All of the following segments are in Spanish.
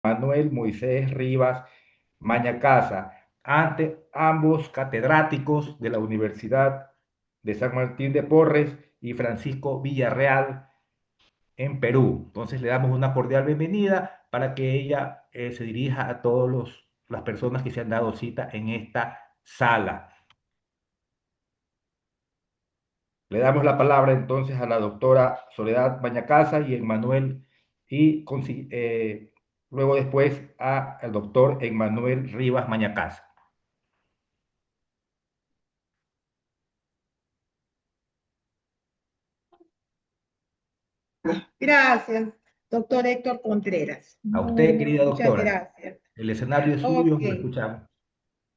Manuel Moisés Rivas Mañacasa, ante ambos catedráticos de la Universidad de San Martín de Porres y Francisco Villarreal en Perú. Entonces le damos una cordial bienvenida para que ella se dirija a todas las personas que se han dado cita en esta sala. Le damos la palabra entonces a la doctora Soledad Bañacasa y Emmanuel luego después al doctor Emmanuel Rivas Mañacasa. Gracias, doctor Héctor Contreras. A usted, querida Muchas doctora, gracias. el escenario es suyo, Ok, lo escuchamos.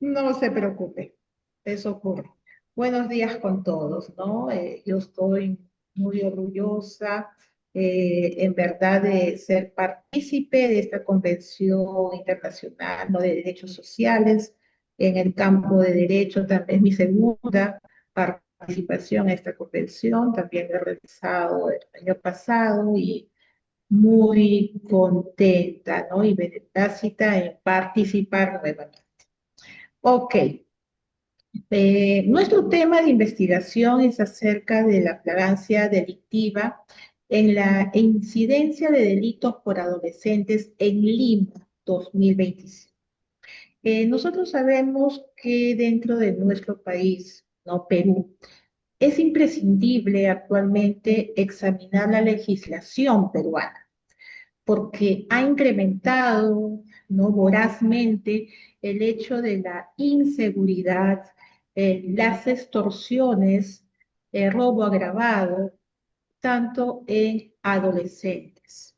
no se preocupe, eso ocurre. Buenos días con todos, ¿no? Yo estoy muy orgullosa, en verdad, de ser partícipe de esta Convención Internacional, ¿no?, de Derechos Sociales. En el campo de derecho también es mi segunda participación en esta convención, también lo he realizado el año pasado y muy contenta, ¿no? Y beneplácita en participar nuevamente. Ok, nuestro tema de investigación es acerca de la flagrancia delictiva en la incidencia de delitos por adolescentes en Lima 2025. Nosotros sabemos que dentro de nuestro país, ¿no?, Perú, es imprescindible actualmente examinar la legislación peruana porque ha incrementado, ¿no?, vorazmente el hecho de la inseguridad, las extorsiones, el robo agravado, tanto en adolescentes.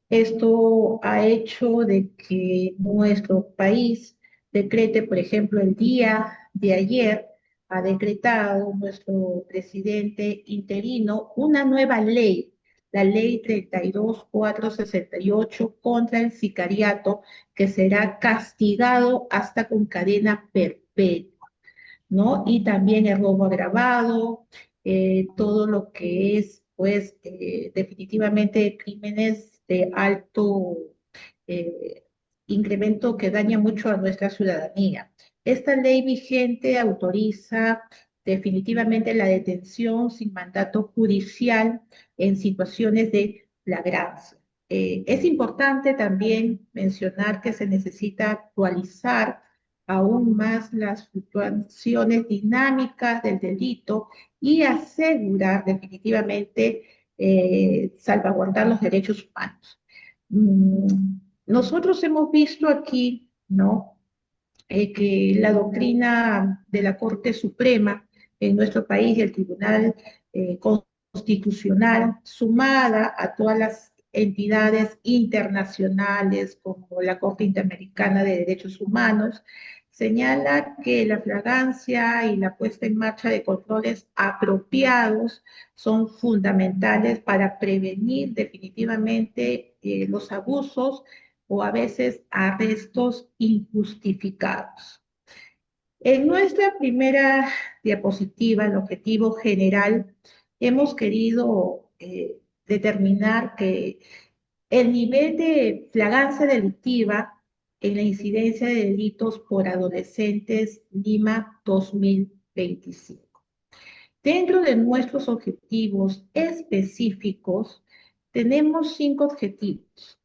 Esto ha hecho de que nuestro país decrete, por ejemplo, el día de ayer, ha decretado nuestro presidente interino una nueva ley, la ley 32468 contra el sicariato, que será castigado hasta con cadena perpetua, ¿no? Y también el robo agravado, todo lo que es, pues, definitivamente crímenes de alto eh, incremento que daña mucho a nuestra ciudadanía. Esta ley vigente autoriza definitivamente la detención sin mandato judicial en situaciones de flagrancia. Es importante también mencionar que se necesita actualizar aún más las fluctuaciones dinámicas del delito y asegurar definitivamente salvaguardar los derechos humanos. Nosotros hemos visto aquí, ¿no?, que la doctrina de la Corte Suprema en nuestro país, el Tribunal Constitucional, sumada a todas las entidades internacionales como la Corte Interamericana de Derechos Humanos, señala que la flagrancia y la puesta en marcha de controles apropiados son fundamentales para prevenir definitivamente los abusos o a veces arrestos injustificados. En nuestra primera diapositiva, el objetivo general, hemos querido determinar que el nivel de flagrancia delictiva en la incidencia de delitos por adolescentes Lima 2025. Dentro de nuestros objetivos específicos, tenemos 5 objetivos: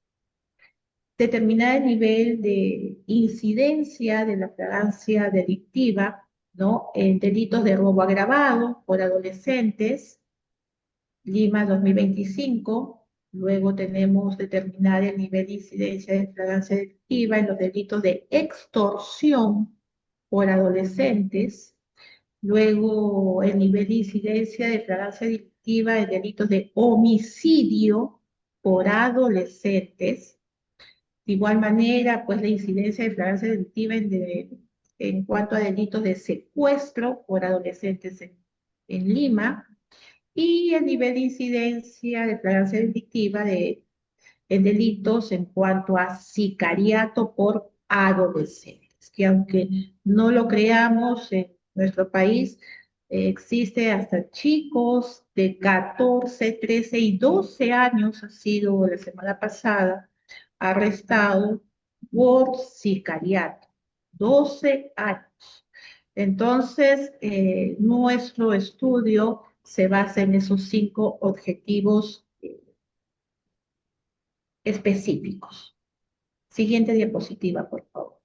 determinar el nivel de incidencia de la flagrancia delictiva, ¿no?, en delitos de robo agravado por adolescentes, Lima 2025. Luego tenemos determinar el nivel de incidencia de flagrancia delictiva en los delitos de extorsión por adolescentes. Luego el nivel de incidencia de flagrancia delictiva en delitos de homicidio por adolescentes. De igual manera, pues la incidencia de flagrancia delictiva en cuanto a delitos de secuestro por adolescentes en Lima, y el nivel de incidencia de flagrancia delictiva en delitos en cuanto a sicariato por adolescentes, que aunque no lo creamos en nuestro país, existe hasta chicos de 14, 13 y 12 años, ha sido la semana pasada, arrestado por sicariato. 12 años. Entonces, nuestro estudio se basa en esos 5 objetivos específicos. Siguiente diapositiva, por favor.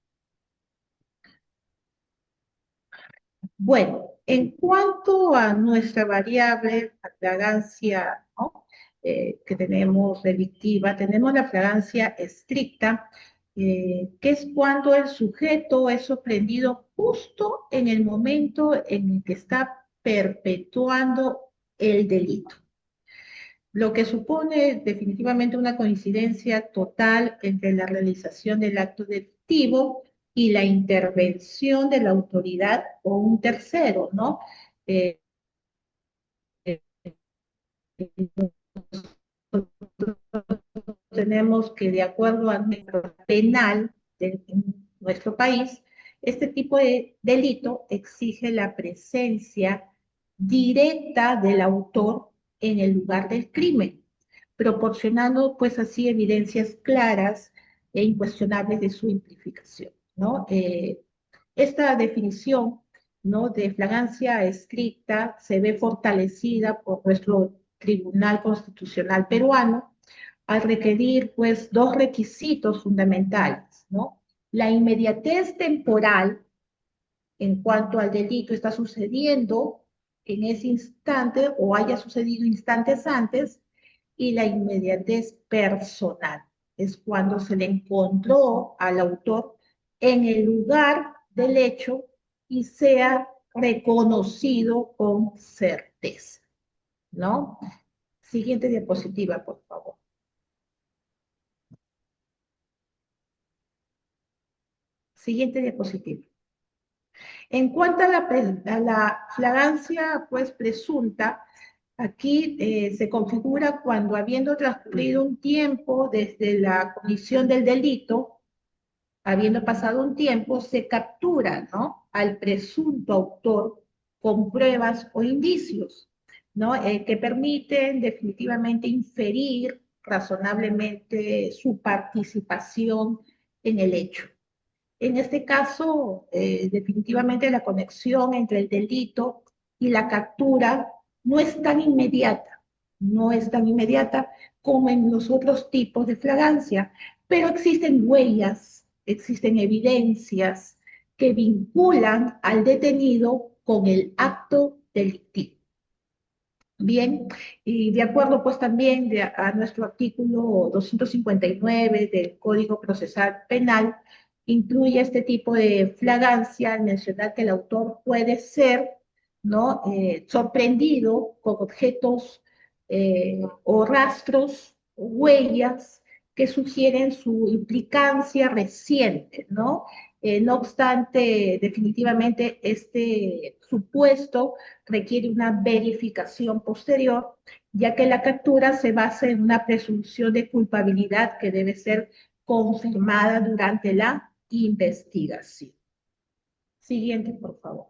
Bueno, en cuanto a nuestra variable, la fragancia, ¿no? Que tenemos delictiva, tenemos la fragancia estricta, que es cuando el sujeto es sorprendido justo en el momento en el que está perpetuando el delito, lo que supone definitivamente una coincidencia total entre la realización del acto delictivo y la intervención de la autoridad o un tercero, ¿no? Eh, Tenemos que, de acuerdo a nuestro penal de nuestro país, este tipo de delito exige la presencia directa del autor en el lugar del crimen, proporcionando pues así evidencias claras e incuestionables de su implicación, ¿no? Esta definición, ¿no?, de flagrancia estricta se ve fortalecida por nuestro Tribunal Constitucional peruano al requerir pues 2 requisitos fundamentales, ¿no? La inmediatez temporal en cuanto al delito está sucediendo en ese instante o haya sucedido instantes antes, y la inmediatez personal es cuando se le encontró al autor en el lugar del hecho y sea reconocido con certeza, ¿no? Siguiente diapositiva, por favor. Siguiente diapositiva. En cuanto a la flagrancia pues presunta, aquí se configura cuando, habiendo transcurrido un tiempo desde la comisión del delito, habiendo pasado un tiempo, se captura, ¿no?, al presunto autor con pruebas o indicios, ¿no?, que permiten definitivamente inferir razonablemente su participación en el hecho. En este caso, definitivamente la conexión entre el delito y la captura no es tan inmediata, no es tan inmediata como en los otros tipos de flagrancia, pero existen huellas, existen evidencias que vinculan al detenido con el acto delictivo. Bien, y de acuerdo pues también a nuestro artículo 259 del Código Procesal Penal, incluye este tipo de flagrancia al mencionar que el autor puede ser, ¿no?, sorprendido con objetos o rastros, huellas que sugieren su implicancia reciente, ¿no? No obstante, definitivamente este supuesto requiere una verificación posterior, ya que la captura se basa en una presunción de culpabilidad que debe ser confirmada durante la investigación. Siguiente, por favor.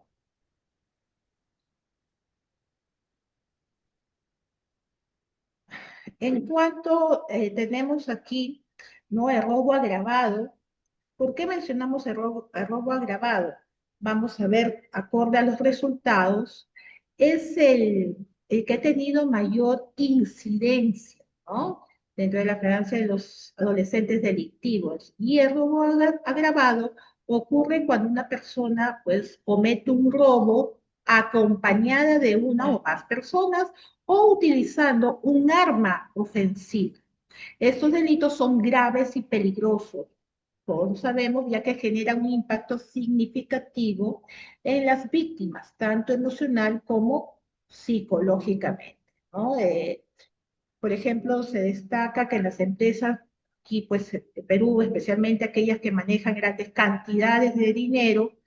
En cuanto tenemos aquí, ¿no?, el robo agravado. ¿Por qué mencionamos el robo agravado? Vamos a ver, acorde a los resultados, es el que ha tenido mayor incidencia, ¿no?, dentro de la flagrancia de los adolescentes delictivos. Y el robo agravado ocurre cuando una persona pues comete un robo acompañada de una o más personas o utilizando un arma ofensiva. Estos delitos son graves y peligrosos, todos sabemos, ya que generan un impacto significativo en las víctimas, tanto emocional como psicológicamente, ¿no? Por ejemplo, se destaca que en las empresas, aquí pues en Perú, especialmente aquellas que manejan grandes cantidades de dinero,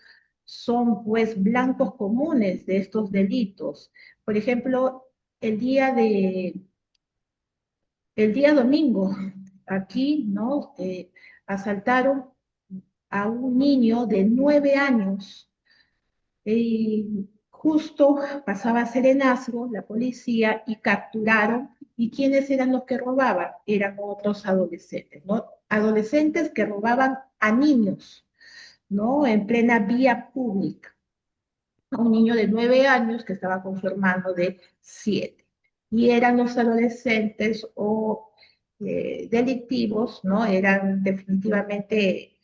son pues blancos comunes de estos delitos. Por ejemplo, el día de el día domingo, aquí, ¿no? Asaltaron a un niño de 9 años. Justo pasaba Serenazgo, la policía, y capturaron. ¿Y quiénes eran los que robaban? Eran otros adolescentes, ¿no? adolescentes que robaban a niños, ¿no? En plena vía pública. A un niño de 9 años que estaba con su hermano de 7. Y eran los adolescentes o delictivos, ¿no? Eran definitivamente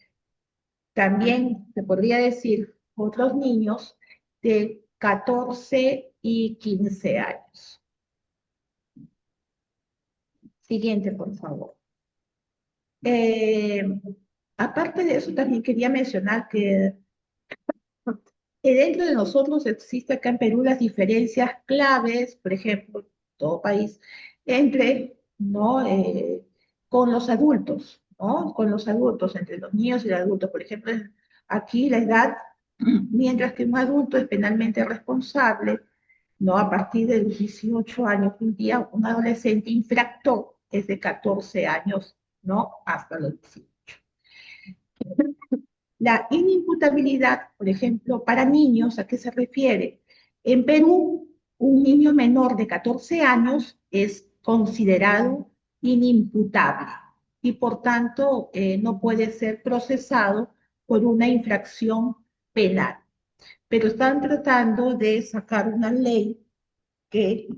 también, se podría decir, otros niños de 14 y 15 años. Siguiente, por favor. Eh, Aparte de eso, también quería mencionar que dentro de nosotros existe acá en Perú las diferencias claves, por ejemplo, todo país, entre, ¿no? Con los adultos, ¿no? Con los adultos, entre los niños y los adultos. Por ejemplo, aquí la edad, mientras que un adulto es penalmente responsable, ¿no? A partir de los 18 años, un día un adolescente infractor es de 14 años, ¿no? Hasta los 18. La inimputabilidad, por ejemplo, para niños, ¿a qué se refiere? En Perú, un niño menor de 14 años es considerado inimputable y por tanto no puede ser procesado por una infracción penal. Pero están tratando de sacar una ley que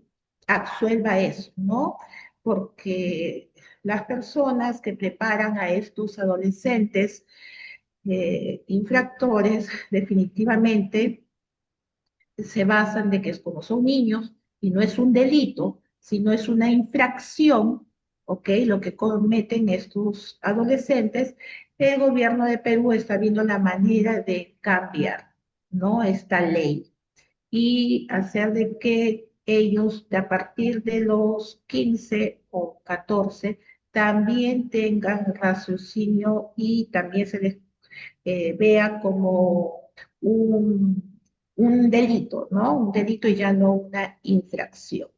absuelva eso, ¿no? Porque las personas que preparan a estos adolescentes infractores definitivamente se basan de que es como son niños y no es un delito, sino es una infracción, ¿ok? Lo que cometen estos adolescentes, el gobierno de Perú está viendo la manera de cambiar, ¿no? Esta ley y hacer de que ellos, de a partir de los 15 o 14, también tengan raciocinio y también se les vea como un delito, ¿no? Un delito y ya no una infracción.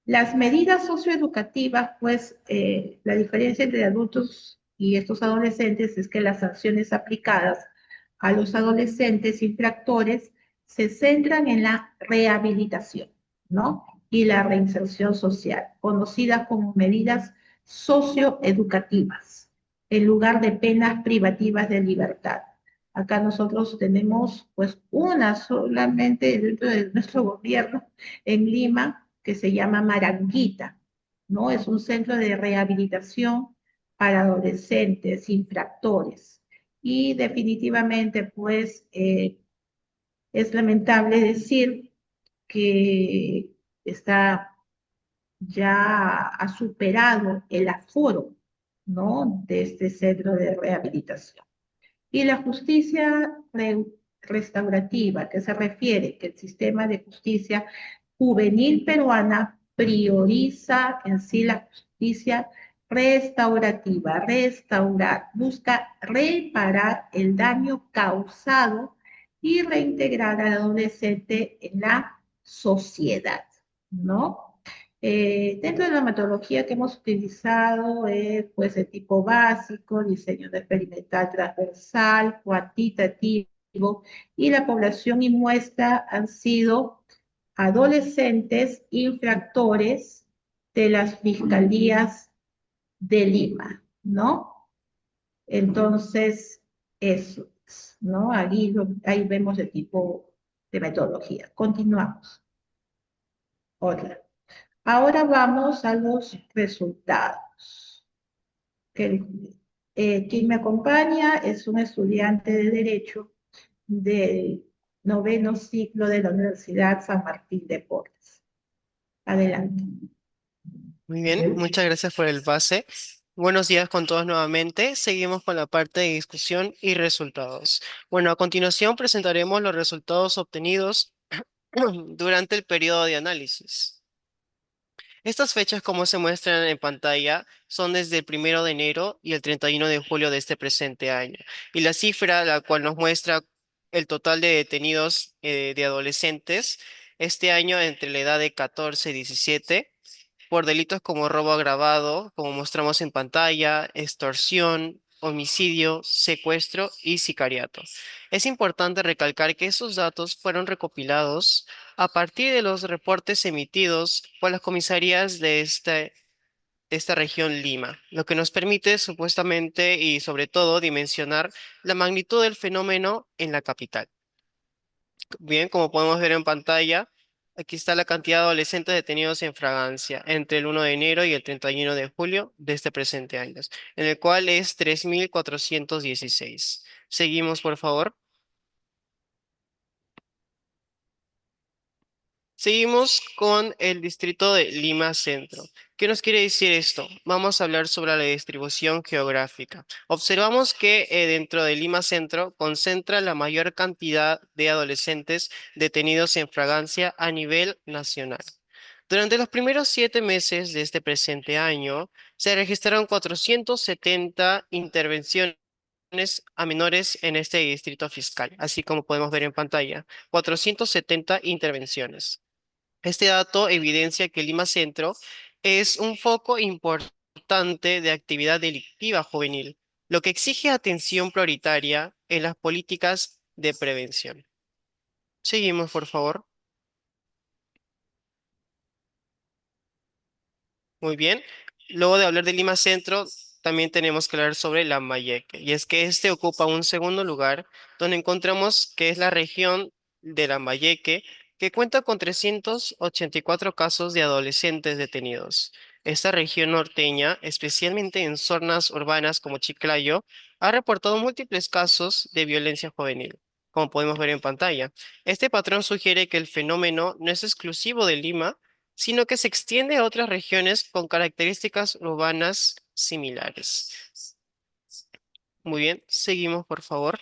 Las medidas socioeducativas, pues la diferencia entre adultos y estos adolescentes es que las sanciones aplicadas a los adolescentes infractores se centran en la rehabilitación, ¿no? Y la reinserción social, conocidas como medidas socioeducativas, en lugar de penas privativas de libertad. Acá nosotros tenemos pues una solamente dentro de nuestro gobierno en Lima que se llama Maranguita, ¿no? Es un centro de rehabilitación para adolescentes infractores. Y definitivamente pues es lamentable decir que está ya ha superado el aforo, ¿no? De este centro de rehabilitación. Y la justicia restaurativa, que se refiere que el sistema de justicia juvenil peruana prioriza en sí la justicia restaurativa, restaurar, busca reparar el daño causado y reintegrar al adolescente en la sociedad, ¿no? Dentro de la metodología que hemos utilizado, pues el tipo básico, diseño de experimental transversal, cuantitativo, y la población y muestra han sido adolescentes infractores de las fiscalías de Lima, ¿no? Entonces, eso es, ¿no? Ahí vemos el tipo de metodología. Continuamos. Otra. Ahora vamos a los resultados. Quien me acompaña es un estudiante de Derecho del noveno ciclo de la Universidad San Martín de Porres. Adelante. Muy bien, muchas gracias por el pase. Buenos días con todos nuevamente. Seguimos con la parte de discusión y resultados. Bueno, a continuación presentaremos los resultados obtenidos durante el periodo de análisis. Estas fechas, como se muestran en pantalla, son desde el 1 de enero y el 31 de julio de este presente año. Y la cifra, la cual nos muestra el total de detenidos de adolescentes este año entre la edad de 14 y 17 por delitos como robo agravado, como mostramos en pantalla, extorsión, homicidio, secuestro y sicariato. Es importante recalcar que esos datos fueron recopilados a partir de los reportes emitidos por las comisarías de este esta región Lima, lo que nos permite supuestamente y sobre todo dimensionar la magnitud del fenómeno en la capital. Bien, como podemos ver en pantalla, aquí está la cantidad de adolescentes detenidos en fragancia entre el 1 de enero y el 31 de julio de este presente año, en el cual es 3.416. Seguimos, por favor. Seguimos con el distrito de Lima Centro. ¿Qué nos quiere decir esto? Vamos a hablar sobre la distribución geográfica. Observamos que dentro de Lima Centro concentra la mayor cantidad de adolescentes detenidos en fragancia a nivel nacional. Durante los primeros 7 meses de este presente año, se registraron 470 intervenciones a menores en este distrito fiscal, así como podemos ver en pantalla, 470 intervenciones. Este dato evidencia que Lima Centro es un foco importante de actividad delictiva juvenil, lo que exige atención prioritaria en las políticas de prevención. Seguimos, por favor. Muy bien. Luego de hablar de Lima Centro, también tenemos que hablar sobre Lambayeque. Y es que este ocupa un segundo lugar, donde encontramos que es la región de Lambayeque, que cuenta con 384 casos de adolescentes detenidos. Esta región norteña, especialmente en zonas urbanas como Chiclayo, ha reportado múltiples casos de violencia juvenil, como podemos ver en pantalla. Este patrón sugiere que el fenómeno no es exclusivo de Lima, sino que se extiende a otras regiones con características urbanas similares. Muy bien, seguimos por favor.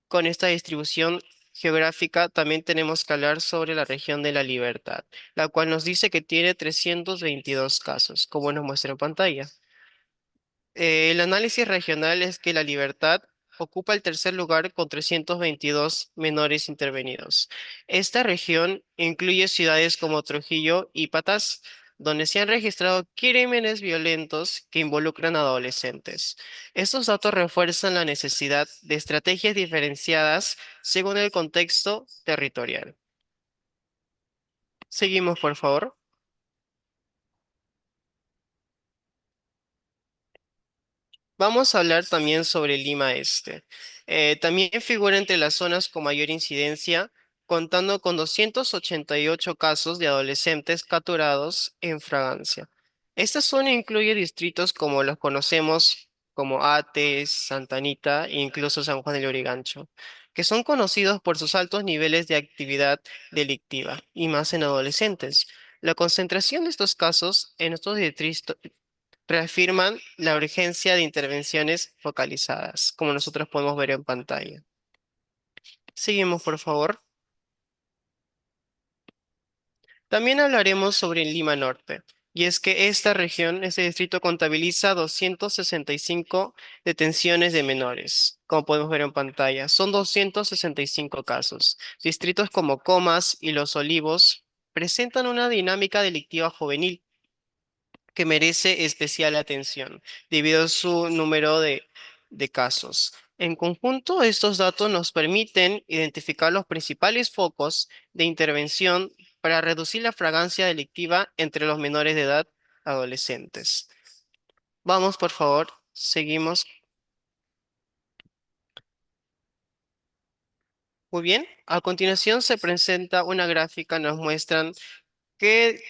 Con esta distribución geográfica también tenemos que hablar sobre la región de La Libertad, la cual nos dice que tiene 322 casos, como nos muestra en pantalla. El análisis regional es que La Libertad ocupa el tercer lugar con 322 menores intervenidos. Esta región incluye ciudades como Trujillo y Patas, donde se han registrado crímenes violentos que involucran a adolescentes. Estos datos refuerzan la necesidad de estrategias diferenciadas según el contexto territorial. Seguimos, por favor. Vamos a hablar también sobre Lima Este. También figura entre las zonas con mayor incidencia, contando con 288 casos de adolescentes capturados en fragancia. Esta zona incluye distritos como los conocemos como Ates, Santa Anita e incluso San Juan del Lurigancho, que son conocidos por sus altos niveles de actividad delictiva, y más en adolescentes. La concentración de estos casos en estos reafirman la urgencia de intervenciones focalizadas, como nosotros podemos ver en pantalla. Seguimos, por favor. También hablaremos sobre Lima Norte, y es que esta región, este distrito contabiliza 265 detenciones de menores, como podemos ver en pantalla. Son 265 casos. Distritos como Comas y Los Olivos presentan una dinámica delictiva juvenil que merece especial atención debido a su número de casos. En conjunto, estos datos nos permiten identificar los principales focos de intervención para reducir la fragancia delictiva entre los menores de edad adolescentes. Vamos, por favor, seguimos. Muy bien, a continuación se presenta una gráfica, nos muestran qué,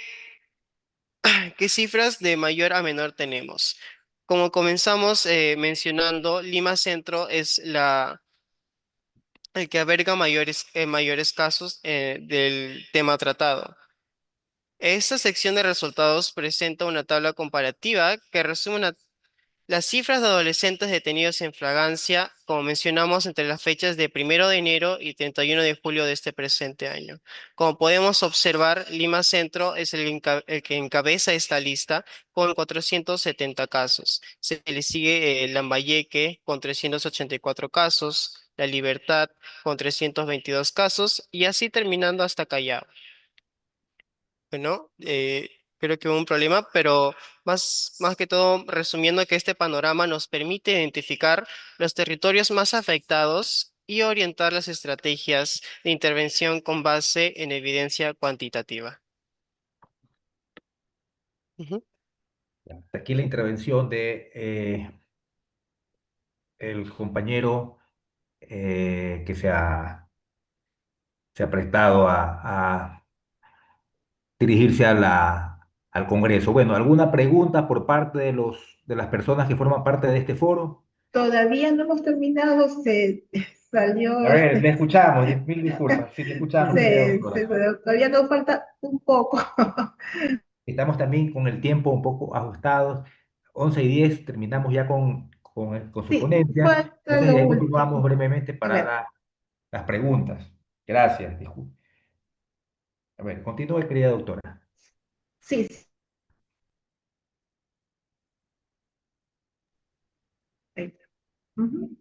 qué cifras de mayor a menor tenemos. Como comenzamos mencionando, Lima Centro es el que alberga mayores casos del tema tratado. Esta sección de resultados presenta una tabla comparativa que resume las cifras de adolescentes detenidos en fragancia, como mencionamos, entre las fechas de 1 de enero y 31 de julio de este presente año. Como podemos observar, Lima Centro es el que encabeza esta lista con 470 casos. Se le sigue Lambayeque con 384 casos, La Libertad con 322 casos y así terminando hasta Callao. Bueno, creo que hubo un problema, pero más que todo, resumiendo que este panorama nos permite identificar los territorios más afectados y orientar las estrategias de intervención con base en evidencia cuantitativa. Ujú. Hasta aquí la intervención de el compañero que se ha prestado a dirigirse al Congreso. Bueno, ¿alguna pregunta por parte de las personas que forman parte de este foro? Todavía no hemos terminado, se salió, A ver, le escuchamos, mil disculpas. Sí, le escuchamos, querida doctora. todavía nos falta un poco. Estamos también con el tiempo un poco ajustados. 11:10 terminamos ya con su Sí, ponencia. falta Entonces, lo de ahí continuamos último. brevemente A para ver, las preguntas. Gracias. A ver, continúe, querida doctora. sí, sí. Ahí está. Ujú.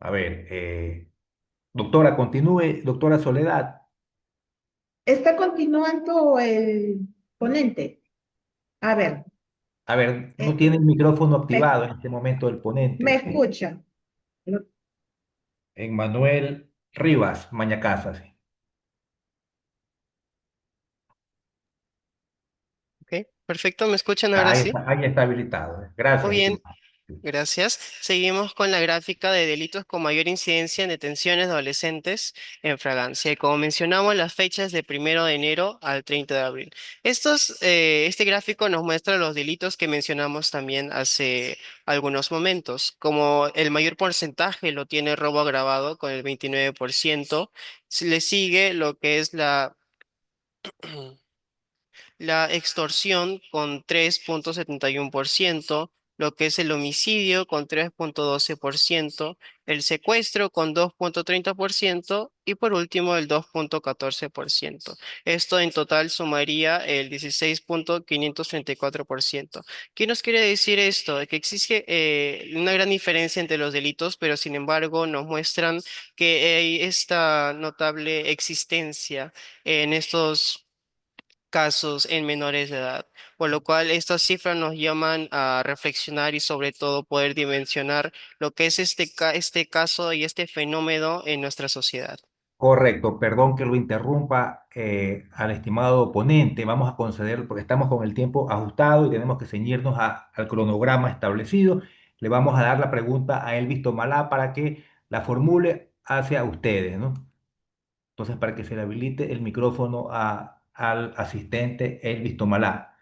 A ver, doctora, continúe, doctora Soledad. Está continuando el ponente. A ver, A ver, no eh, tiene el micrófono me, activado en este momento el me ponente. escucha. Manuel Rivas, Mañacasas. Ok, perfecto, ¿me escuchan ahora sí? Ahí está habilitado. Muy Gracias, bien, estimado. gracias. Seguimos con la gráfica de delitos con mayor incidencia en detenciones de adolescentes en fragancia. Y como mencionamos, las fechas de 1 de enero al 30 de abril. Este gráfico nos muestra los delitos que mencionamos también hace algunos momentos. Como el mayor porcentaje lo tiene robo agravado con el 29%, le sigue lo que es la extorsión con 3,71%, lo que es el homicidio con 3,12%, el secuestro con 2,30% y por último el 2,14%. Esto en total sumaría el 16,534%. ¿Qué nos quiere decir esto? Que existe una gran diferencia entre los delitos, pero sin embargo nos muestran que hay esta notable existencia en estos casos en menores de edad, por lo cual estas cifras nos llaman a reflexionar y sobre todo poder dimensionar lo que es este caso y este fenómeno en nuestra sociedad. Correcto, perdón que lo interrumpa al estimado ponente. Vamos a conceder, porque estamos con el tiempo ajustado y tenemos que ceñirnos al cronograma establecido. Le vamos a dar la pregunta a Elvis Tomalá para que la formule hacia ustedes, ¿no? Entonces, para que se le habilite el micrófono al asistente Elvis Tomalá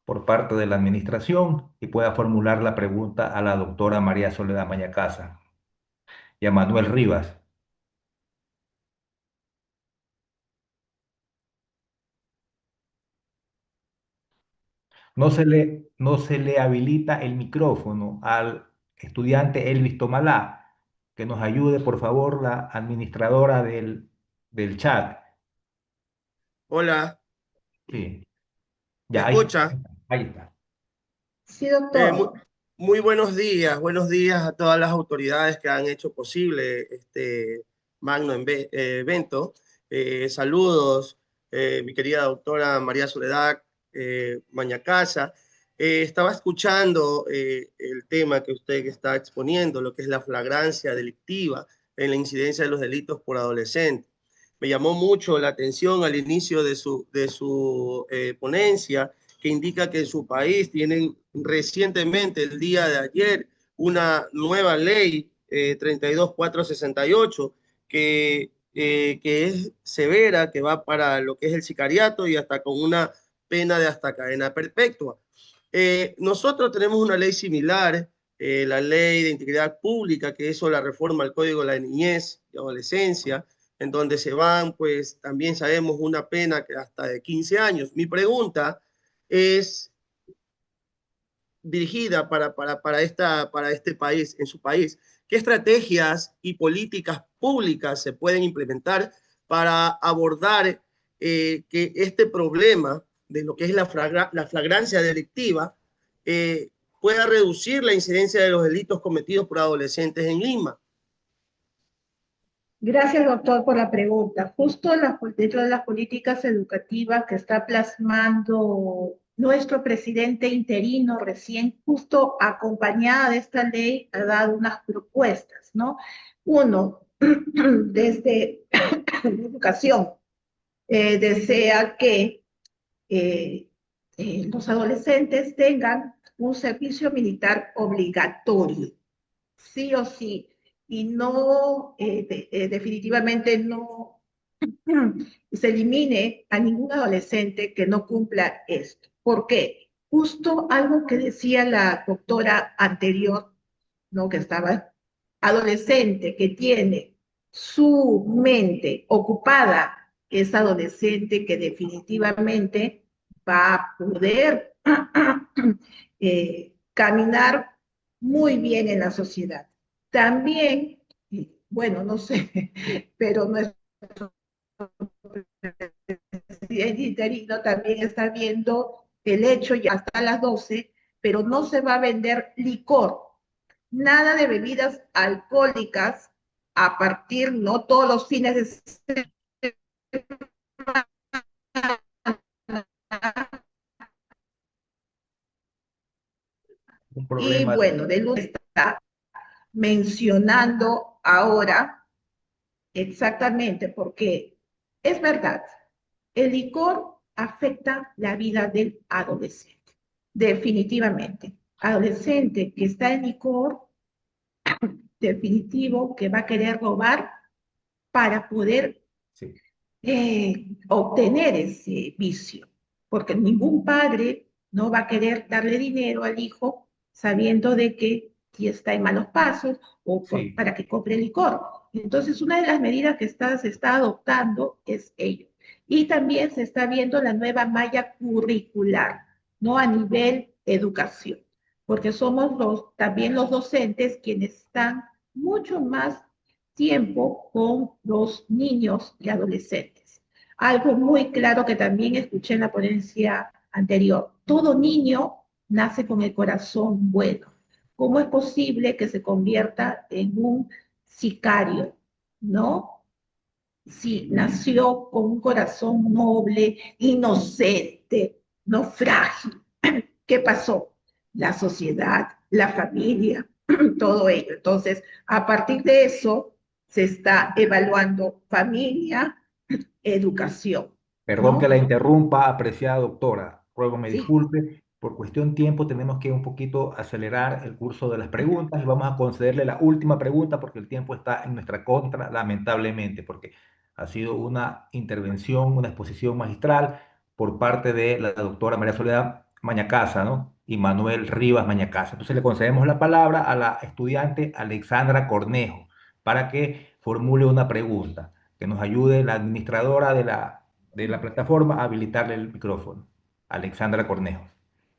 por parte de la administración y pueda formular la pregunta a la doctora María Soledad Mañacasa y a Manuel Rivas. No se le habilita el micrófono al estudiante Elvis Tomalá. Que nos ayude, por favor, la administradora del chat. Hola, Sí, ¿me ya, escucha? ahí está. Sí, Eh, mu- doctor. Muy buenos días a todas las autoridades que han hecho posible este magno evento. Saludos, mi querida doctora María Soledad Mañacasa. Estaba escuchando el tema que usted está exponiendo, lo que es la flagrancia delictiva en la incidencia de los delitos por adolescentes. Me llamó mucho la atención al inicio de su ponencia que indica que en su país tienen recientemente, el día de ayer, una nueva ley 32468 que es severa, que va para lo que es el sicariato y hasta con una pena de hasta cadena perpetua. Nosotros tenemos una ley similar, la ley de integridad pública, que eso la reforma al Código de la Niñez y Adolescencia, en donde se van, pues también sabemos, una pena que hasta de 15 años. Mi pregunta es dirigida para este país, en su país. ¿Qué estrategias y políticas públicas se pueden implementar para abordar que este problema de lo que es la flagrancia delictiva eh, pueda reducir la incidencia de los delitos cometidos por adolescentes en Lima? Gracias, doctor, por la pregunta. Justo dentro de las políticas educativas que está plasmando nuestro presidente interino recién, justo acompañada de esta ley, ha dado unas propuestas, ¿no? Uno, desde la educación, desea que eh, los adolescentes tengan un servicio militar obligatorio, sí o sí, y no, definitivamente no se elimine a ningún adolescente que no cumpla esto. ¿Por qué? Justo algo que decía la doctora anterior, ¿no? Que estaba adolescente que tiene su mente ocupada, es adolescente que definitivamente va a poder caminar muy bien en la sociedad. También, bueno, no sé, pero nuestro presidente interino también está viendo el hecho ya hasta las 12, pero no se va a vender licor, nada de bebidas alcohólicas a partir, no todos los fines de Un y problema. bueno, de luz está mencionando ahora exactamente porque es verdad, el licor afecta la vida del adolescente, definitivamente. Adolescente que está en licor, definitivo que va a querer robar para poder Sí, obtener ese vicio, porque ningún padre no va a querer darle dinero al hijo sabiendo de que si está en malos pasos o sí, para que compre licor. Entonces, una de las medidas que se está adoptando es ello. Y también se está viendo la nueva malla curricular, ¿no? A nivel educación, porque somos también los docentes quienes están mucho más tiempo con los niños y adolescentes. Algo muy claro que también escuché en la ponencia anterior, todo niño nace con el corazón bueno. ¿Cómo es posible que se convierta en un sicario? ¿No? Si nació con un corazón noble, inocente, no frágil. ¿Qué pasó? La sociedad, la familia, todo ello. Entonces, a partir de eso, se está evaluando familia, educación, perdón que la ¿no? interrumpa, apreciada doctora. Ruego me Sí, disculpe. Por cuestión de tiempo tenemos que un poquito acelerar el curso de las preguntas y vamos a concederle la última pregunta porque el tiempo está en nuestra contra, lamentablemente, porque ha sido una intervención, una exposición magistral por parte de la doctora María Soledad Mañacasa, ¿no? Y Manuel Rivas Mañacasa. Entonces le concedemos la palabra a la estudiante Alexandra Cornejo para que formule una pregunta, que nos ayude la administradora de la plataforma a habilitarle el micrófono. Alexandra Cornejo.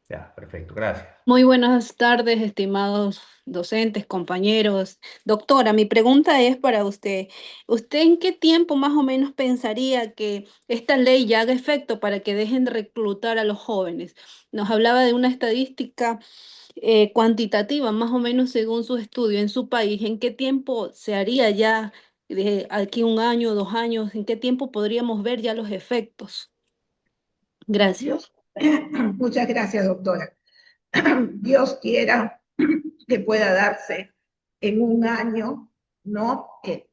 Ya, perfecto, gracias. Muy buenas tardes, estimados docentes, compañeros. Doctora, mi pregunta es para usted. ¿Usted en qué tiempo más o menos pensaría que esta ley ya haga efecto para que dejen de reclutar a los jóvenes? Nos hablaba de una estadística cuantitativa, más o menos según su estudio en su país. ¿En qué tiempo se haría ya, de aquí un año, 2 años, en qué tiempo podríamos ver ya los efectos? Gracias. Dios. Muchas gracias, doctora. Dios quiera que pueda darse en un año, ¿no?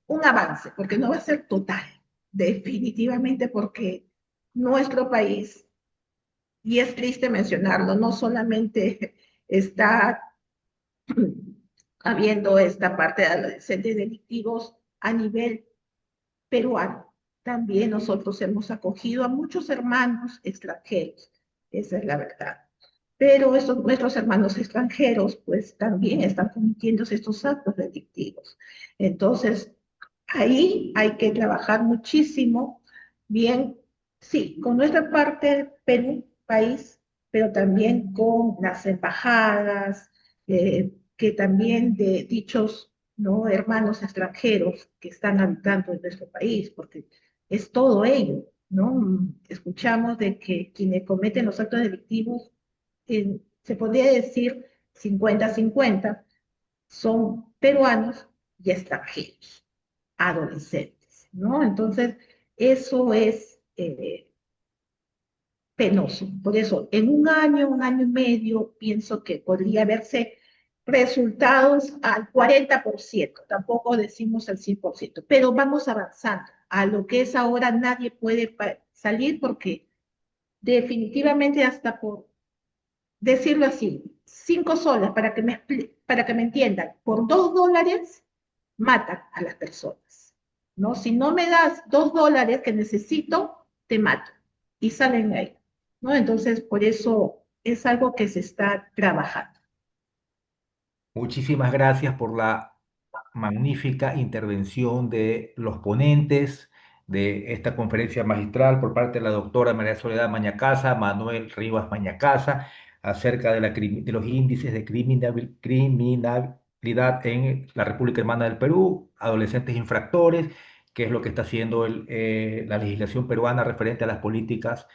Un avance, porque no va a ser total, definitivamente, porque nuestro país, y es triste mencionarlo, no solamente está habiendo esta parte de adolescentes delictivos a nivel peruano. También nosotros hemos acogido a muchos hermanos extranjeros, esa es la verdad. Pero estos, nuestros hermanos extranjeros, pues también están cometiendo estos actos delictivos. Entonces, ahí hay que trabajar muchísimo, bien, sí, con nuestra parte, Perú, país, pero también con las embajadas, que también de dichos, ¿no? Hermanos extranjeros que están habitando en nuestro país, porque es todo ello, ¿no? Escuchamos de que quienes cometen los actos delictivos, se podría decir 50-50, son peruanos y extranjeros. adolescentes, ¿no? Entonces, eso es penoso. Por eso, en un año y medio, pienso que podría verse resultados al 40%, tampoco decimos al 100%, pero vamos avanzando. A lo que es ahora nadie puede salir porque definitivamente hasta por decirlo así, 5 soles, para que me entiendan, por $2 matan a las personas, ¿no? Si no me das $2 que necesito, te mato. Y salen ahí, ¿no? Entonces, por eso es algo que se está trabajando. Muchísimas gracias por la magnífica intervención de los ponentes de esta conferencia magistral por parte de la doctora María Soledad Mañacasa, Manuel Rivas Mañacasa, acerca de, de los índices de criminalidad en la República Hermana del Perú, adolescentes infractores, qué es lo que está haciendo la legislación peruana referente a las políticas,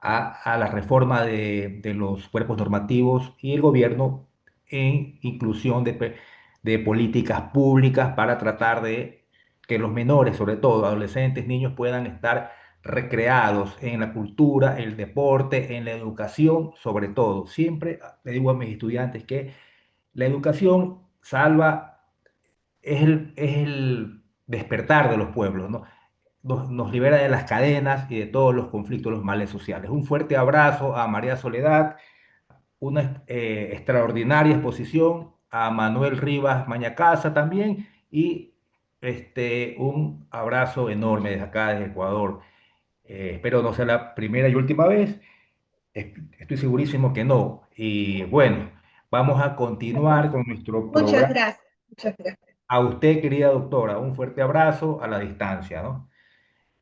a la reforma de los cuerpos normativos y el gobierno en inclusión de políticas públicas para tratar de que los menores, sobre todo adolescentes, niños, puedan estar recreados en la cultura, el deporte, en la educación, sobre todo. Siempre le digo a mis estudiantes que la educación salva, es el despertar de los pueblos, ¿no? Nos libera de las cadenas y de todos los conflictos, los males sociales. Un fuerte abrazo a María Soledad, una extraordinaria exposición, a Manuel Rivas Mañacasa también, y un abrazo enorme desde acá, desde Ecuador. Espero no sea la primera y última vez, estoy segurísimo que no. Y bueno, vamos a continuar con nuestro Muchas programa. gracias, muchas gracias. A usted, querida doctora, un fuerte abrazo a la distancia, ¿no?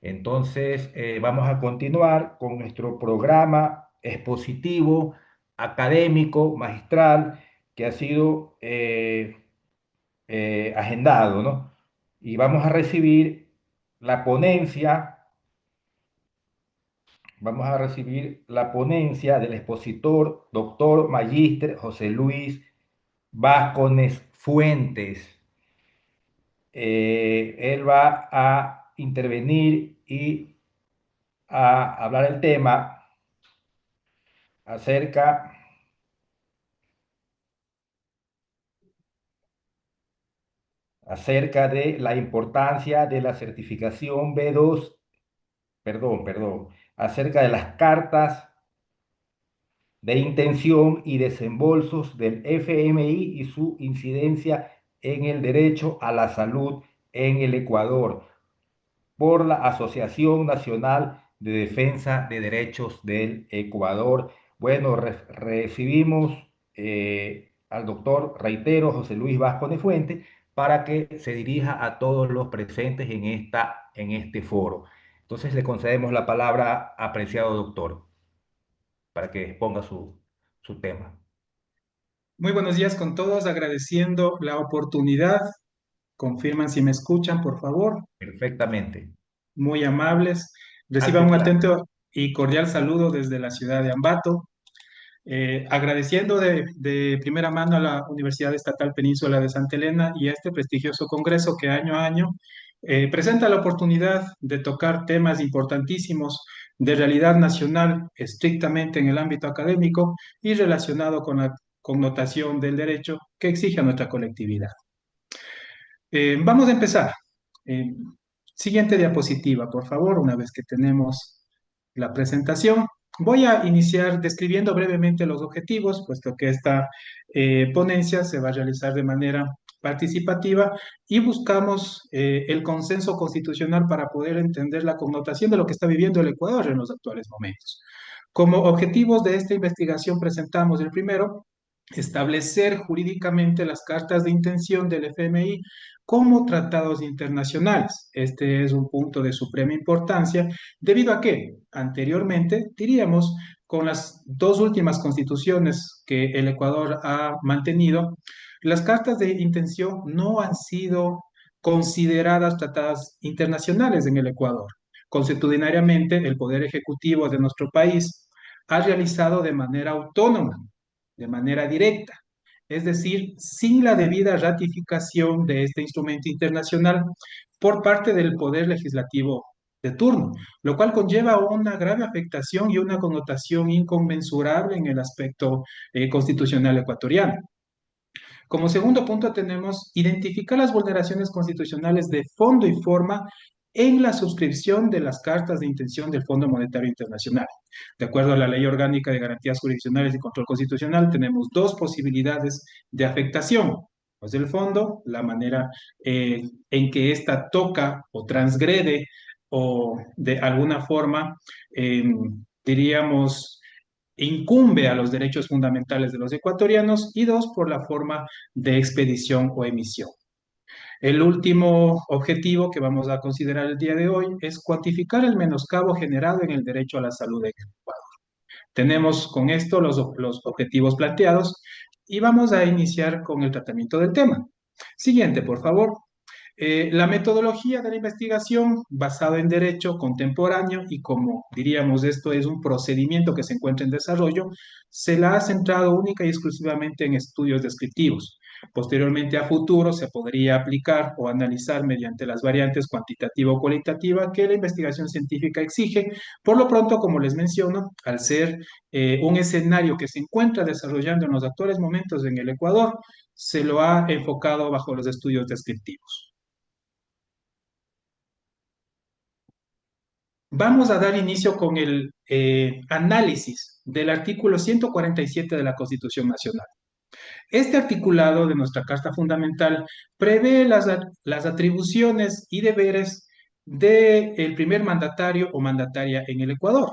Entonces, vamos a continuar con nuestro programa expositivo, académico, magistral, que ha sido agendado, ¿no? Y vamos a recibir la ponencia del expositor, doctor magíster José Luis Vázquez Fuentes. Él va a intervenir y a hablar el tema acerca, acerca de la importancia de la certificación B2, perdón, acerca de las cartas de intención y desembolsos del FMI y su incidencia en el derecho a la salud en el Ecuador, por la Asociación Nacional de Defensa de Derechos del Ecuador. Bueno, recibimos al doctor, reitero, José Luis Vasco de Fuente, para que se dirija a todos los presentes en este foro. Entonces le concedemos la palabra, apreciado doctor, para que exponga su tema. Muy buenos días con todos, agradeciendo la oportunidad. Confirman si me escuchan, por favor. Perfectamente. Muy amables. Alto Reciban y un claro. atento y cordial saludo desde la ciudad de Ambato. Agradeciendo de primera mano a la Universidad Estatal Península de Santa Elena y a este prestigioso congreso que año a año presenta la oportunidad de tocar temas importantísimos de realidad nacional, estrictamente en el ámbito académico y relacionado con la connotación del derecho que exige a nuestra colectividad. Vamos a empezar. Eh, Siguiente diapositiva, por favor, una vez que tenemos la presentación. Voy a iniciar describiendo brevemente los objetivos, puesto que esta ponencia se va a realizar de manera participativa y buscamos el consenso constitucional para poder entender la connotación de lo que está viviendo el Ecuador en los actuales momentos. Como objetivos de esta investigación presentamos el primero, establecer jurídicamente las cartas de intención del FMI como tratados internacionales. Este es un punto de suprema importancia, debido a que anteriormente, diríamos, con las dos últimas constituciones que el Ecuador ha mantenido, las cartas de intención no han sido consideradas tratados internacionales en el Ecuador. Constitucionalmente, el Poder Ejecutivo de nuestro país ha realizado de manera autónoma, de manera directa, es decir, sin la debida ratificación de este instrumento internacional, por parte del Poder Legislativo de turno, lo cual conlleva una grave afectación y una connotación inconmensurable en el aspecto constitucional ecuatoriano. Como segundo punto tenemos identificar las vulneraciones constitucionales de fondo y forma en la suscripción de las cartas de intención del Fondo Monetario Internacional. De acuerdo a la Ley Orgánica de Garantías Jurisdiccionales y Control Constitucional, tenemos dos posibilidades de afectación. Pues del fondo, la manera en que ésta toca o transgrede o de alguna forma, diríamos, incumbe a los derechos fundamentales de los ecuatorianos, y dos, por la forma de expedición o emisión. El último objetivo que vamos a considerar el día de hoy es cuantificar el menoscabo generado en el derecho a la salud en el Ecuador. Tenemos con esto los objetivos planteados y vamos a iniciar con el tratamiento del tema. Siguiente, por favor. La metodología de la investigación basada en derecho contemporáneo, y como diríamos esto es un procedimiento que se encuentra en desarrollo, se la ha centrado única y exclusivamente en estudios descriptivos. Posteriormente, a futuro, se podría aplicar o analizar mediante las variantes cuantitativa o cualitativa que la investigación científica exige. Por lo pronto, como les menciono, al ser un escenario que se encuentra desarrollando en los actuales momentos en el Ecuador, se lo ha enfocado bajo los estudios descriptivos. Vamos a dar inicio con el análisis del artículo 147 de la Constitución Nacional. Este articulado de nuestra Carta Fundamental prevé las atribuciones y deberes del primer mandatario o mandataria en el Ecuador,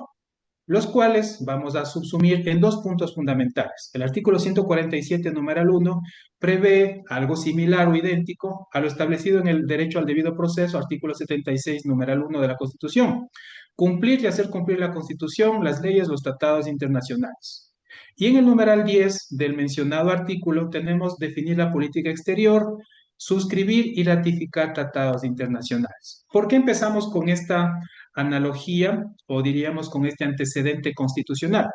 los cuales vamos a subsumir en dos puntos fundamentales. El artículo 147, numeral 1, prevé algo similar o idéntico a lo establecido en el derecho al debido proceso, artículo 76, numeral 1 de la Constitución: cumplir y hacer cumplir la Constitución, las leyes, los tratados internacionales. Y en el numeral 10 del mencionado artículo tenemos definir la política exterior, suscribir y ratificar tratados internacionales. ¿Por qué empezamos con esta analogía o diríamos con este antecedente constitucional?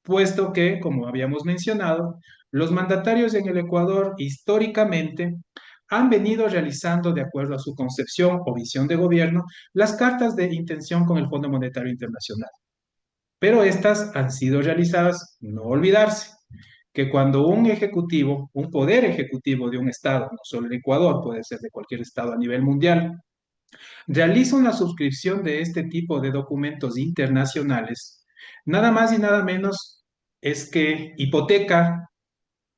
Puesto que, como habíamos mencionado, los mandatarios en el Ecuador históricamente han venido realizando, de acuerdo a su concepción o visión de gobierno, las cartas de intención con el Fondo Monetario Internacional. Pero estas han sido realizadas, no olvidarse, que cuando un ejecutivo, un poder ejecutivo de un estado, no solo el Ecuador, puede ser de cualquier estado a nivel mundial, realiza una suscripción de este tipo de documentos internacionales, nada más y nada menos es que hipoteca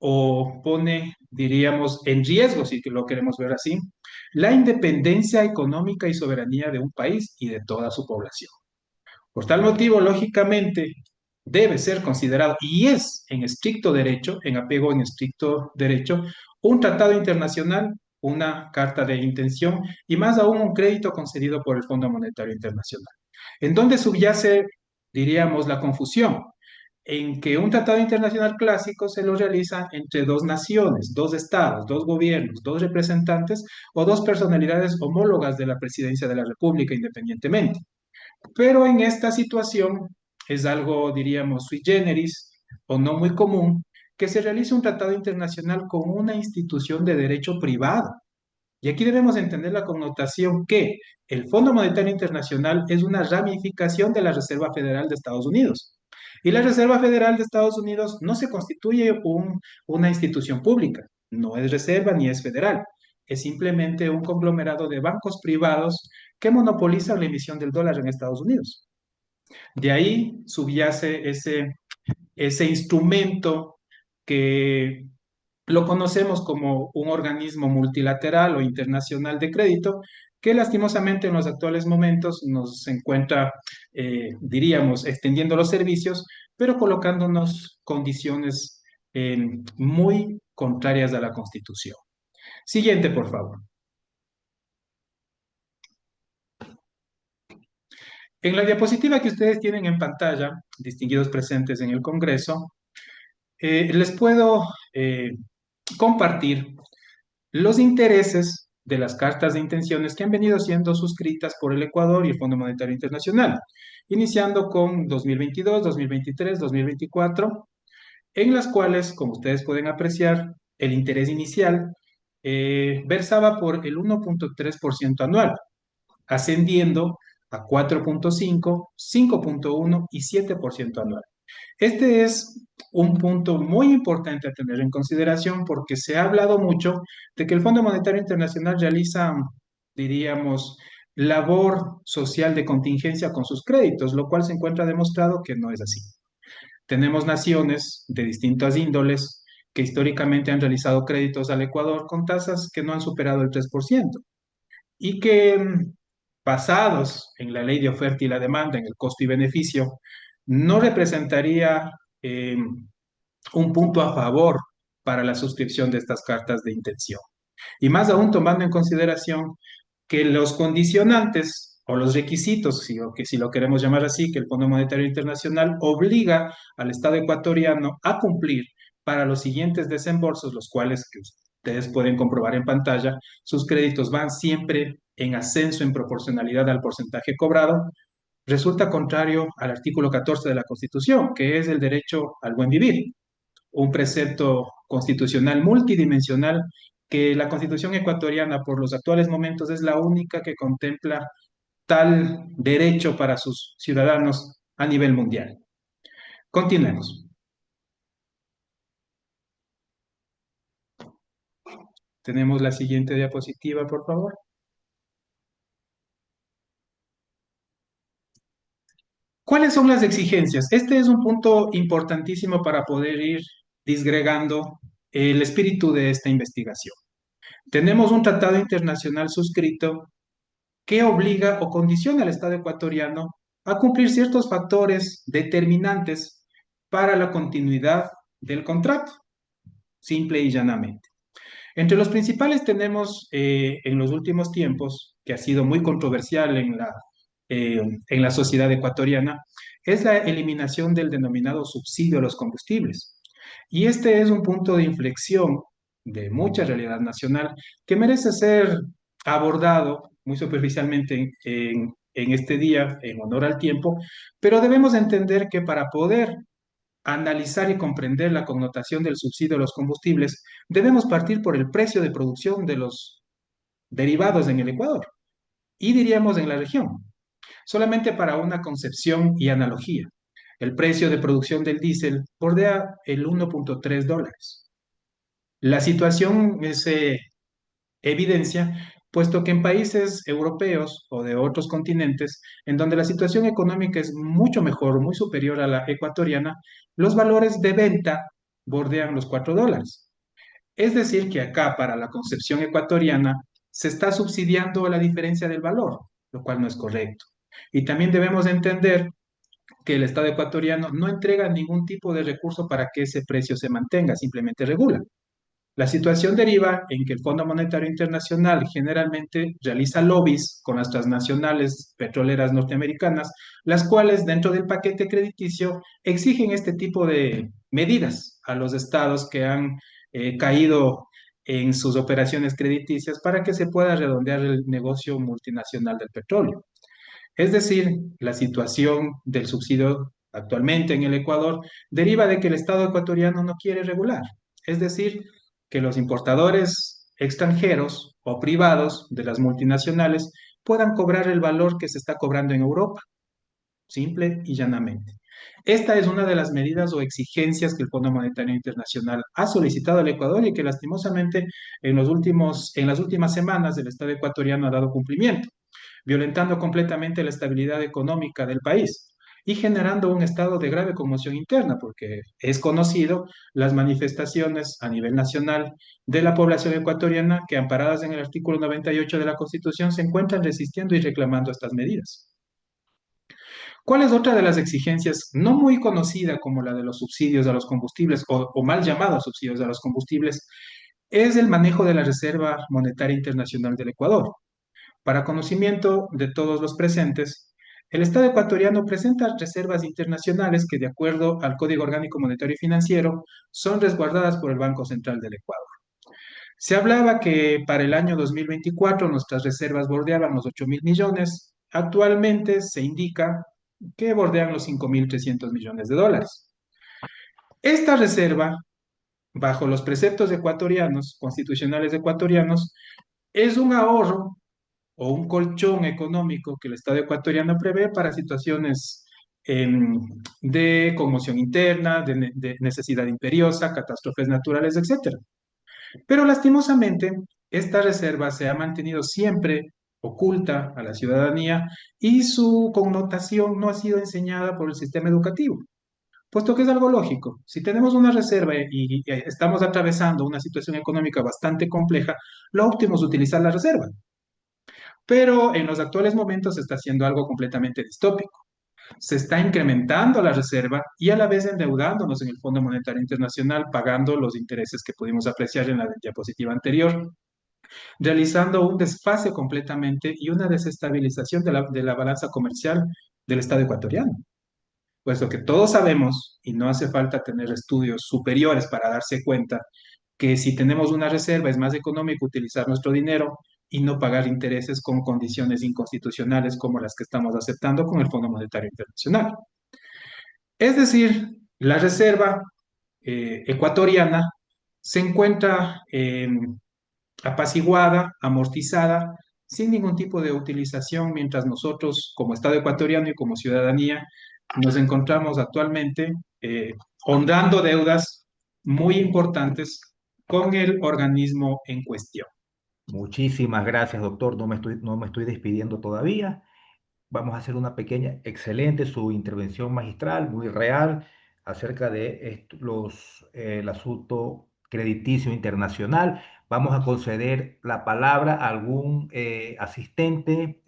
o pone, diríamos, en riesgo, si lo queremos ver así, la independencia económica y soberanía de un país y de toda su población. Por tal motivo, lógicamente, debe ser considerado, y es en estricto derecho, en apego en estricto derecho, un tratado internacional, una carta de intención y más aún un crédito concedido por el Fondo Monetario Internacional. ¿En dónde subyace, diríamos, la confusión? En que un tratado internacional clásico se lo realiza entre dos naciones, dos estados, dos gobiernos, dos representantes o dos personalidades homólogas de la presidencia de la República independientemente. Pero en esta situación es algo, diríamos, sui generis o no muy común que se realice un tratado internacional con una institución de derecho privado. Y aquí debemos entender la connotación que el Fondo Monetario Internacional es una ramificación de la Reserva Federal de Estados Unidos. Y la Reserva Federal de Estados Unidos no se constituye una institución pública, no es reserva ni es federal, es simplemente un conglomerado de bancos privados que monopolizan la emisión del dólar en Estados Unidos. De ahí subyace ese instrumento que lo conocemos como un organismo multilateral o internacional de crédito, que lastimosamente en los actuales momentos nos encuentra, diríamos, extendiendo los servicios, pero colocándonos condiciones muy contrarias a la Constitución. Siguiente, por favor. En la diapositiva que ustedes tienen en pantalla, distinguidos presentes en el Congreso, les puedo compartir los intereses de las cartas de intenciones que han venido siendo suscritas por el Ecuador y el Fondo Monetario Internacional, iniciando con 2022, 2023, 2024, en las cuales, como ustedes pueden apreciar, el interés inicial versaba por el 1,3% anual, ascendiendo a 4,5, 5,1 y 7% anual. Este es un punto muy importante a tener en consideración porque se ha hablado mucho de que el Fondo Monetario Internacional realiza, diríamos, labor social de contingencia con sus créditos, lo cual se encuentra demostrado que no es así. Tenemos naciones de distintas índoles que históricamente han realizado créditos al Ecuador con tasas que no han superado el 3% y que basados en la ley de oferta y la demanda, en el costo y beneficio, no representaría un punto a favor para la suscripción de estas cartas de intención. Y más aún tomando en consideración que los condicionantes o los requisitos, si lo queremos llamar así, que el Fondo Monetario Internacional obliga al Estado ecuatoriano a cumplir para los siguientes desembolsos, los cuales que ustedes pueden comprobar en pantalla, sus créditos van siempre en ascenso en proporcionalidad al porcentaje cobrado, resulta contrario al artículo 14 de la Constitución, que es el derecho al buen vivir, un precepto constitucional multidimensional que la Constitución ecuatoriana por los actuales momentos es la única que contempla tal derecho para sus ciudadanos a nivel mundial. Continuemos. Tenemos la siguiente diapositiva, por favor. ¿Cuáles son las exigencias? Este es un punto importantísimo para poder ir disgregando el espíritu de esta investigación. Tenemos un tratado internacional suscrito que obliga o condiciona al Estado ecuatoriano a cumplir ciertos factores determinantes para la continuidad del contrato, simple y llanamente. Entre los principales tenemos en los últimos tiempos, que ha sido muy controversial en la sociedad ecuatoriana, es la eliminación del denominado subsidio a los combustibles. Y este es un punto de inflexión de mucha realidad nacional que merece ser abordado muy superficialmente en este día, en honor al tiempo, pero debemos entender que para poder analizar y comprender la connotación del subsidio a los combustibles, debemos partir por el precio de producción de los derivados en el Ecuador y diríamos en la región. Solamente para una concepción y analogía, el precio de producción del diésel bordea el 1,3 dólares. La situación se evidencia, puesto que en países europeos o de otros continentes, en donde la situación económica es mucho mejor, muy superior a la ecuatoriana, los valores de venta bordean los 4 dólares. Es decir, que acá, para la concepción ecuatoriana, se está subsidiando la diferencia del valor, lo cual no es correcto. Y también debemos entender que el Estado ecuatoriano no entrega ningún tipo de recurso para que ese precio se mantenga, simplemente regula. La situación deriva en que el Fondo Monetario Internacional generalmente realiza lobbies con las transnacionales petroleras norteamericanas, las cuales dentro del paquete crediticio exigen este tipo de medidas a los estados que han caído en sus operaciones crediticias para que se pueda redondear el negocio multinacional del petróleo. Es decir, la situación del subsidio actualmente en el Ecuador deriva de que el Estado ecuatoriano no quiere regular. Es decir, que los importadores extranjeros o privados de las multinacionales puedan cobrar el valor que se está cobrando en Europa, simple y llanamente. Esta es una de las medidas o exigencias que el Fondo Monetario Internacional ha solicitado al Ecuador y que lastimosamente en las últimas semanas el Estado ecuatoriano ha dado cumplimiento, violentando completamente la estabilidad económica del país y generando un estado de grave conmoción interna, porque es conocido las manifestaciones a nivel nacional de la población ecuatoriana que, amparadas en el artículo 98 de la Constitución, se encuentran resistiendo y reclamando estas medidas. ¿Cuál es otra de las exigencias no muy conocida como la de los subsidios a los combustibles o mal llamados subsidios a los combustibles? Es el manejo de la Reserva Monetaria Internacional del Ecuador. Para conocimiento de todos los presentes, el Estado ecuatoriano presenta reservas internacionales que, de acuerdo al Código Orgánico Monetario y Financiero, son resguardadas por el Banco Central del Ecuador. Se hablaba que para el año 2024 nuestras reservas bordeaban los 8.000 millones. Actualmente se indica que bordean los 5.300 millones de dólares. Esta reserva bajo los preceptos ecuatorianos, constitucionales ecuatorianos, es un ahorro o un colchón económico que el Estado ecuatoriano prevé para situaciones de conmoción interna, de necesidad imperiosa, catástrofes naturales, etcétera. Pero lastimosamente, esta reserva se ha mantenido siempre oculta a la ciudadanía y su connotación no ha sido enseñada por el sistema educativo, puesto que es algo lógico. Si tenemos una reserva y estamos atravesando una situación económica bastante compleja, lo óptimo es utilizar la reserva. Pero en los actuales momentos se está haciendo algo completamente distópico. Se está incrementando la reserva y a la vez endeudándonos en el Fondo Monetario Internacional, pagando los intereses que pudimos apreciar en la diapositiva anterior, realizando un desfase completamente y una desestabilización de la balanza comercial del Estado ecuatoriano. Puesto que todos sabemos, y no hace falta tener estudios superiores para darse cuenta, que si tenemos una reserva es más económico utilizar nuestro dinero y no pagar intereses con condiciones inconstitucionales como las que estamos aceptando con el Fondo Monetario Internacional. Es decir, la reserva ecuatoriana se encuentra apaciguada, amortizada, sin ningún tipo de utilización, mientras nosotros, como Estado ecuatoriano y como ciudadanía, nos encontramos actualmente honrando deudas muy importantes con el organismo en cuestión. Muchísimas gracias, doctor. No me estoy despidiendo todavía. Vamos a hacer una pequeña, excelente su intervención magistral, muy real, acerca de el asunto crediticio internacional. Vamos a conceder la palabra a algún asistente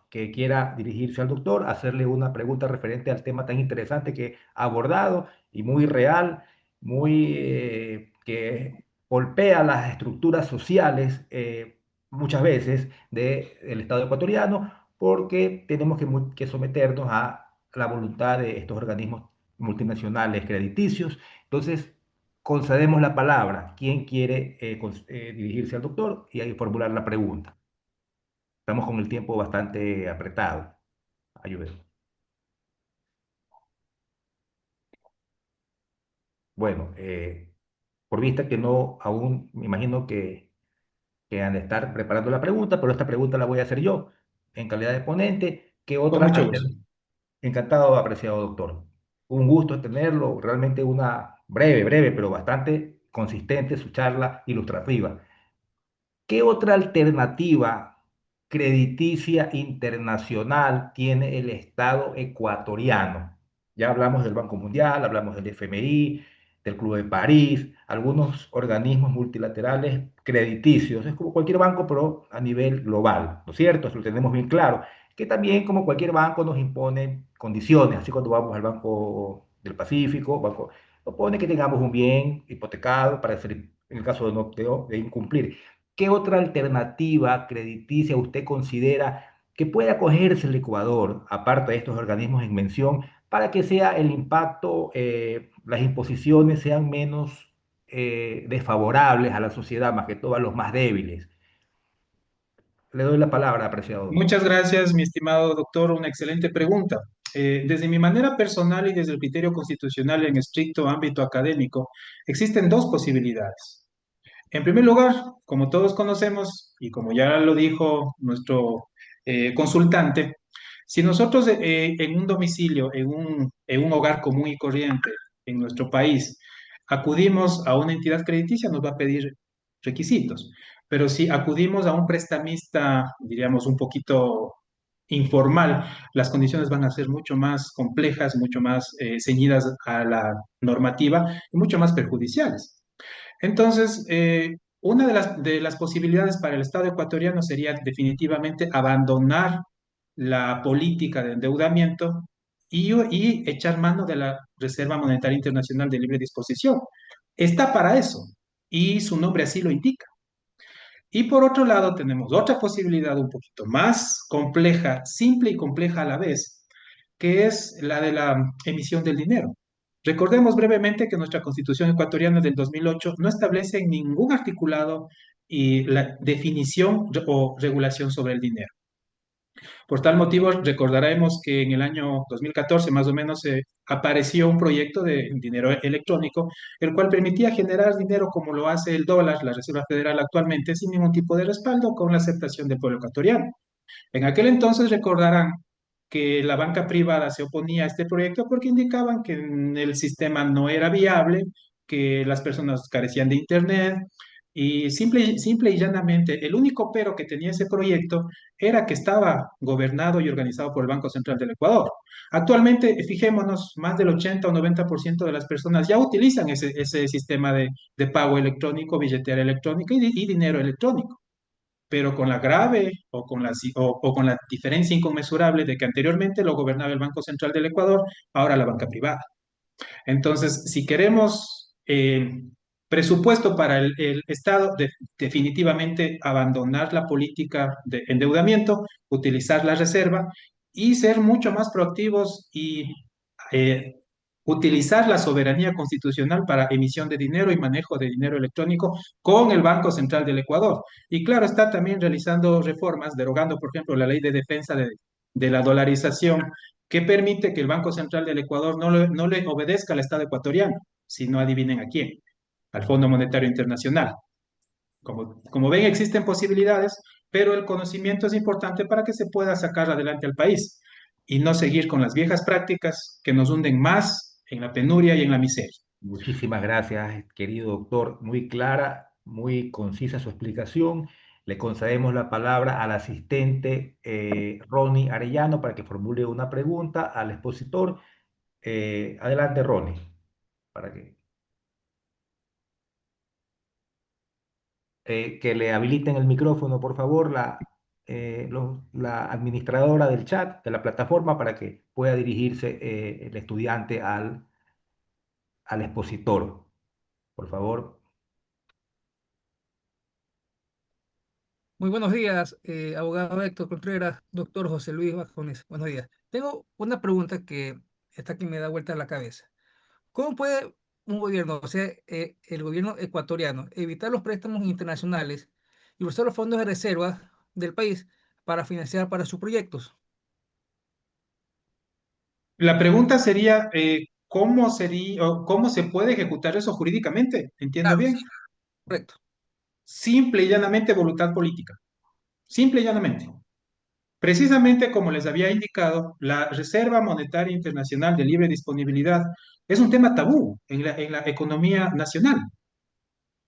que quiera dirigirse al doctor, hacerle una pregunta referente al tema tan interesante que ha abordado y muy real, que golpea las estructuras sociales muchas veces del Estado ecuatoriano porque tenemos que someternos a la voluntad de estos organismos multinacionales crediticios. Entonces, concedemos la palabra. ¿Quién quiere dirigirse al doctor y ahí formular la pregunta? Estamos con el tiempo bastante apretado. Ayúdenme. Bueno, por vista que no, aún me imagino que han de estar preparando la pregunta, pero esta pregunta la voy a hacer yo en calidad de ponente. ¿Qué Con otra mucho gusto. Encantado, apreciado doctor. Un gusto tenerlo, realmente una breve, pero bastante consistente su charla ilustrativa. ¿Qué otra alternativa crediticia internacional tiene el Estado ecuatoriano? Ya hablamos del Banco Mundial, hablamos del FMI, del Club de París, algunos organismos multilaterales crediticios. Es como cualquier banco, pero a nivel global, ¿no es cierto? Eso lo tenemos bien claro. Que también, como cualquier banco, nos impone condiciones. Así cuando vamos al Banco del Pacífico, nos pone que tengamos un bien hipotecado para ser, en el caso de incumplir. ¿Qué otra alternativa crediticia usted considera que puede acogerse el Ecuador, aparte de estos organismos en mención, para que sea el impacto, las imposiciones sean menos desfavorables a la sociedad, más que todo a los más débiles? Le doy la palabra, apreciado doctor. Muchas gracias, mi estimado doctor. Una excelente pregunta. Desde mi manera personal y desde el criterio constitucional en estricto ámbito académico, existen dos posibilidades. En primer lugar, como todos conocemos y como ya lo dijo nuestro consultante, si nosotros en un domicilio, en un hogar común y corriente en nuestro país, acudimos a una entidad crediticia, nos va a pedir requisitos. Pero si acudimos a un prestamista, diríamos, un poquito informal, las condiciones van a ser mucho más complejas, mucho más ceñidas a la normativa y mucho más perjudiciales. Entonces, una de las posibilidades para el Estado ecuatoriano sería definitivamente abandonar la política de endeudamiento y echar mano de la Reserva Monetaria Internacional de libre disposición. Está para eso y su nombre así lo indica. Y por otro lado, tenemos otra posibilidad un poquito más compleja, simple y compleja a la vez, que es la de la emisión del dinero. Recordemos brevemente que nuestra Constitución ecuatoriana del 2008 no establece en ningún articulado y la definición o regulación sobre el dinero. Por tal motivo, recordaremos que en el año 2014 más o menos apareció un proyecto de dinero electrónico, el cual permitía generar dinero como lo hace el dólar, la Reserva Federal actualmente, sin ningún tipo de respaldo, con la aceptación del pueblo ecuatoriano. En aquel entonces recordarán que la banca privada se oponía a este proyecto porque indicaban que el sistema no era viable, que las personas carecían de internet y simple y llanamente el único pero que tenía ese proyecto era que estaba gobernado y organizado por el Banco Central del Ecuador. Actualmente, fijémonos, más del 80 o 90% de las personas ya utilizan ese sistema de pago electrónico, billetera electrónica y dinero electrónico, pero con la grave o con la diferencia inconmensurable de que anteriormente lo gobernaba el Banco Central del Ecuador, ahora la banca privada. Entonces, si queremos presupuesto para el Estado, definitivamente abandonar la política de endeudamiento, utilizar la reserva y ser mucho más proactivos y eh, utilizar la soberanía constitucional para emisión de dinero y manejo de dinero electrónico con el Banco Central del Ecuador. Y claro, está también realizando reformas, derogando, por ejemplo, la ley de defensa de la dolarización, que permite que el Banco Central del Ecuador no le obedezca al Estado ecuatoriano, sino adivinen a quién, al Fondo Monetario Internacional. Como ven, existen posibilidades, pero el conocimiento es importante para que se pueda sacar adelante al país y no seguir con las viejas prácticas que nos hunden más en la penuria y en la miseria. Muchísimas gracias, querido doctor. Muy clara, muy concisa su explicación. Le concedemos la palabra al asistente Ronnie Arellano para que formule una pregunta al expositor. Adelante, Ronnie, para que le habiliten el micrófono, por favor, la administradora del chat, de la plataforma, para que pueda dirigirse el estudiante al expositor. Por favor. Muy buenos días, abogado Héctor Contreras, doctor José Luis Bajones. Buenos días. Tengo una pregunta que está aquí me da vuelta en la cabeza. ¿Cómo puede un gobierno, o sea, el gobierno ecuatoriano, evitar los préstamos internacionales y usar los fondos de reserva del país para financiar para sus proyectos? La pregunta sería, ¿cómo sería, o cómo se puede ejecutar eso jurídicamente? ¿Entiendo Claro, sí, bien? correcto. Simple y llanamente voluntad política. Simple y llanamente. Precisamente como les había indicado, la Reserva Monetaria Internacional de Libre Disponibilidad es un tema tabú en la economía nacional.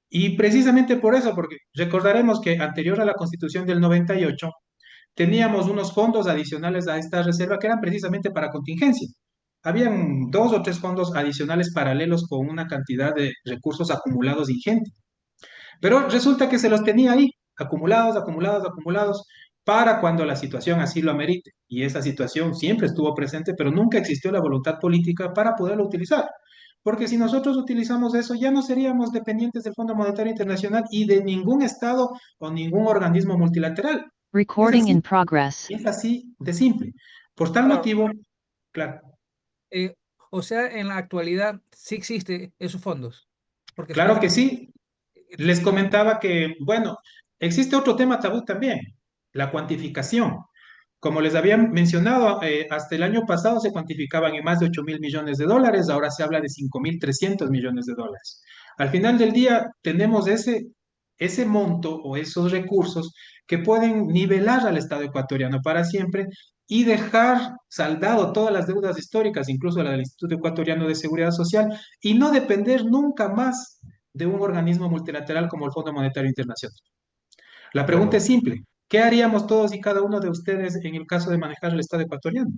Y precisamente por eso, porque recordaremos que anterior a la Constitución del 98, teníamos unos fondos adicionales a esta reserva que eran precisamente para contingencia. Habían dos o tres fondos adicionales paralelos con una cantidad de recursos acumulados ingente. Pero resulta que se los tenía ahí, acumulados, acumulados, acumulados, para cuando la situación así lo amerite. Y esa situación siempre estuvo presente, pero nunca existió la voluntad política para poderlo utilizar. Porque si nosotros utilizamos eso, ya no seríamos dependientes del Fondo Monetario Internacional y de ningún Estado o ningún organismo multilateral. Recording in progress. Es así de simple. Por tal Claro, motivo, claro, eh, o sea, en la actualidad sí existe esos fondos, porque claro que supuestamente sí. Les comentaba que, bueno, existe otro tema tabú también, la cuantificación. Como les había mencionado, hasta el año pasado se cuantificaban en más de 8.000 millones de dólares, ahora se habla de 5.300 millones de dólares. Al final del día tenemos ese monto o esos recursos que pueden nivelar al Estado ecuatoriano para siempre y dejar saldado todas las deudas históricas, incluso la del Instituto Ecuatoriano de Seguridad Social, y no depender nunca más de un organismo multilateral como el Fondo Monetario Internacional. La pregunta es Bueno, simple. ¿Qué haríamos todos y cada uno de ustedes en el caso de manejar el Estado ecuatoriano?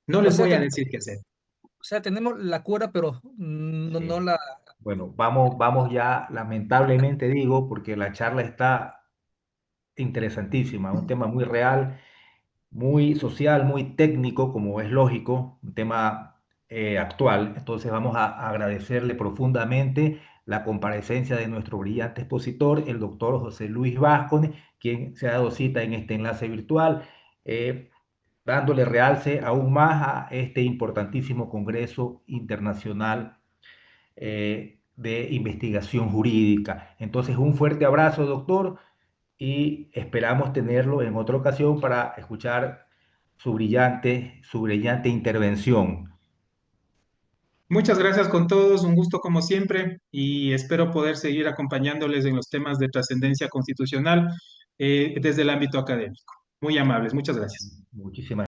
No o les sea, voy a decir qué hacer. o sea, tenemos la cura, pero no sí. la... Bueno, vamos ya, lamentablemente digo, porque la charla está interesantísima, un tema muy real, muy social, muy técnico, como es lógico, un tema actual. Entonces vamos a agradecerle profundamente la comparecencia de nuestro brillante expositor, el doctor José Luis Vázquez, quien se ha dado cita en este enlace virtual, eh, dándole realce aún más a este importantísimo Congreso Internacional de Investigación Jurídica. Entonces, un fuerte abrazo, doctor. y esperamos tenerlo en otra ocasión para escuchar su brillante intervención. Muchas gracias con todos, un gusto como siempre y espero poder seguir acompañándoles en los temas de trascendencia constitucional desde el ámbito académico. Muy amables, muchas gracias. Muchísimas